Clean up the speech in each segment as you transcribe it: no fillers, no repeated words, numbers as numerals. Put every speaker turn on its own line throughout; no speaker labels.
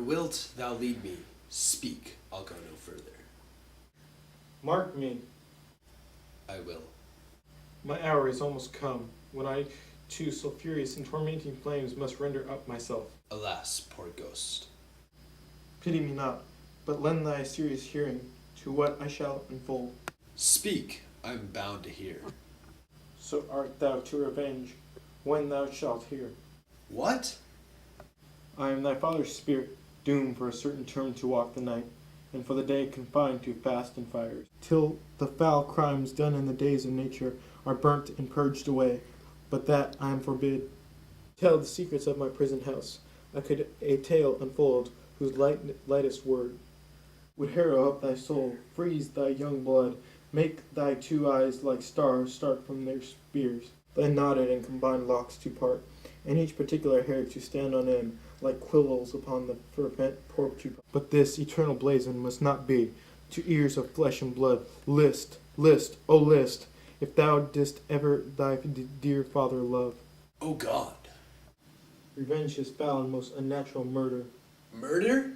wilt thou lead me? Speak, I'll go no further.
Mark me.
I will.
My hour is almost come, when I, to sulphurous and tormenting flames, must render up myself.
Alas, poor ghost.
Pity me not, but lend thy serious hearing to what I shall unfold.
Speak, I am bound to hear.
So art thou to revenge, when thou shalt hear.
What?
I am thy father's spirit, doomed for a certain term to walk the night, and for the day confined to fast and fires, till the foul crimes done in the days of nature are burnt and purged away, but that I am forbid. Tell the secrets of my prison house. I could a tale unfold, whose lightest word would harrow up thy soul, freeze thy young blood, make thy two eyes like stars start from their spears, thy knotted and combined locks to part, and each particular hair to stand on end, like quills upon the fervent porcupine. But this eternal blazon must not be. To ears of flesh and blood, list, list, O list, if thou didst ever thy dear father love.
O God.
Revenge is foul and most unnatural murder.
Murder?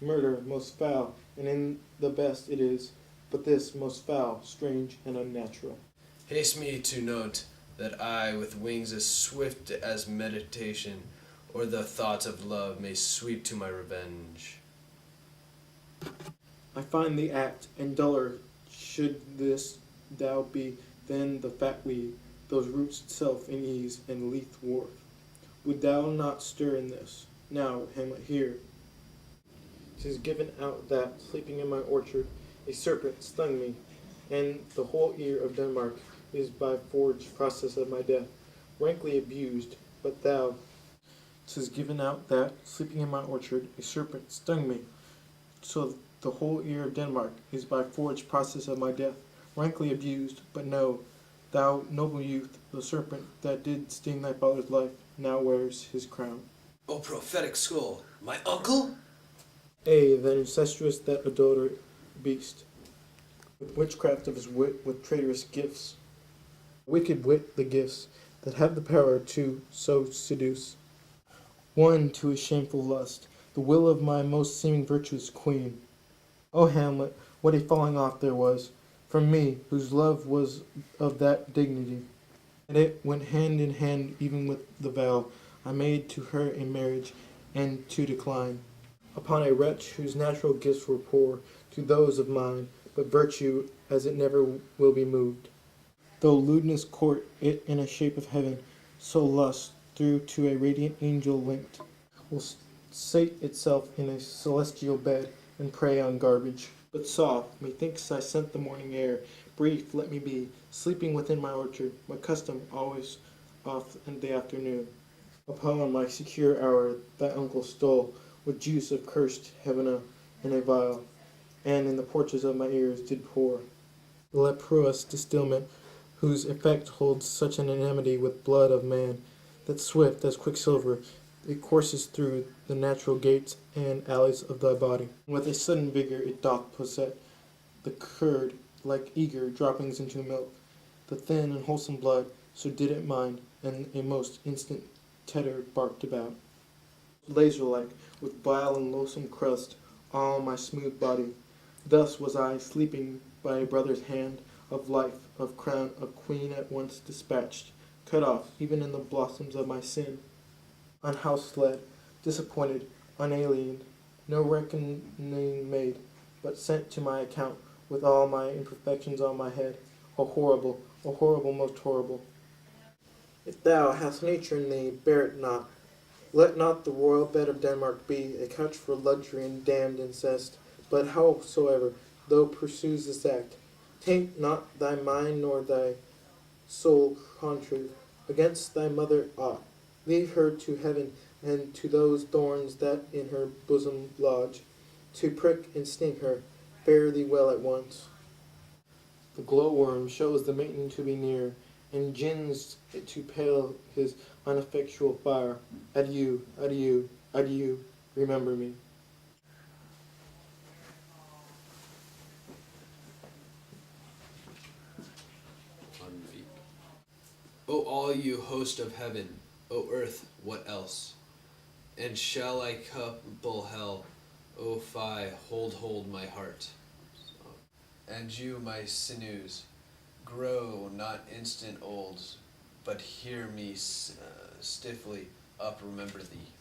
Murder most foul, and in the best it is, but this most foul, strange, and unnatural.
Haste me to note that I, with wings as swift as meditation, or the thoughts of love, may sweep to my revenge.
I find the act, and duller should this thou be than the fat weed, those roots itself in ease and lithe warmth. Would thou not stir in this? Now, Hamlet, hear. 'Tis given out that, sleeping in my orchard, a serpent stung me, and the whole ear of Denmark is by forged process of my death, rankly abused, but thou. 'Tis given out that, sleeping in my orchard, a serpent stung me, so the whole ear of Denmark is by forged process of my death, rankly abused, but no, thou noble youth, the serpent that did sting thy father's life, now wears his crown.
O prophetic skull, my uncle?
Ay, that incestuous, that adulterate beast, with witchcraft of his wit, with traitorous gifts. Wicked wit, the gifts, that have the power to so seduce one to a shameful lust, the will of my most seeming virtuous queen. O Hamlet, what a falling off there was, from me, whose love was of that dignity, and it went hand in hand even with the vow I made to her in marriage, and to decline, upon a wretch whose natural gifts were poor to those of mine, but virtue as it never will be moved. Though lewdness court it in a shape of heaven, so lust, through to a radiant angel linked, will sate itself in a celestial bed, and prey on garbage. But soft, methinks I scent the morning air, brief let me be, sleeping within my orchard, my custom always off in the afternoon. Upon my secure hour thy uncle stole, with juice of cursed Helena in a vial, and in the porches of my ears did pour the leprous distilment, whose effect holds such an enmity with blood of man, that swift as quicksilver it courses through the natural gates and alleys of thy body. With a sudden vigor it doth possess the curd, like eager droppings into milk, the thin and wholesome blood, so did it mine, and a most instant tetter barked about. Laser-like, with vile and loathsome crust, all my smooth body. Thus was I, sleeping by a brother's hand, of life, of crown, of queen at once dispatched, cut off, even in the blossoms of my sin, unhouse-led, disappointed, unaliened, no reckoning made, but sent to my account, with all my imperfections on my head. O horrible, most horrible! If thou hast nature in thee, bear it not. Let not the royal bed of Denmark be a couch for luxury and damned incest. But howsoever thou pursues this act, taint not thy mind nor thy soul contrive against thy mother aught. Leave her to heaven and to those thorns that in her bosom lodge, to prick and sting her. Fare thee well at once. The glowworm shows the maiden to be near, and gins to pale his ineffectual fire. Adieu, adieu, adieu, remember me.
O all you host of heaven, O earth, what else? And shall I couple hell? O fie, hold my heart. And you, my sinews, grow not instant old, but hear me stiffly up remember thee.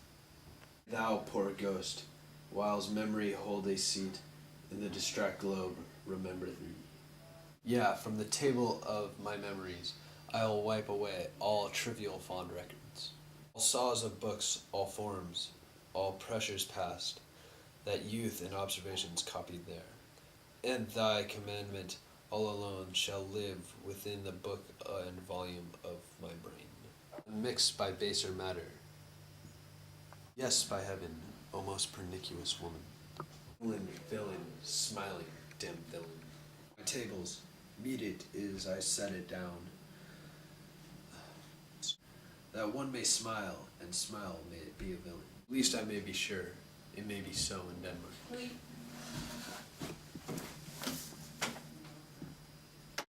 Thou poor ghost, whiles memory hold a seat in the distract globe, remember thee. Yeah, from the table of my memories, I'll wipe away all trivial fond records, all saws of books, all forms, all pressures past, that youth and observations copied there. And thy commandment all alone shall live within the book and volume of my brain, mixed by baser matter. Yes, by heaven, O most pernicious woman. Villain, smiling, dim villain. My tables, meet it is I set it down, that one may smile, and smile may it be a villain. At least I may be sure, it may be so in Denmark.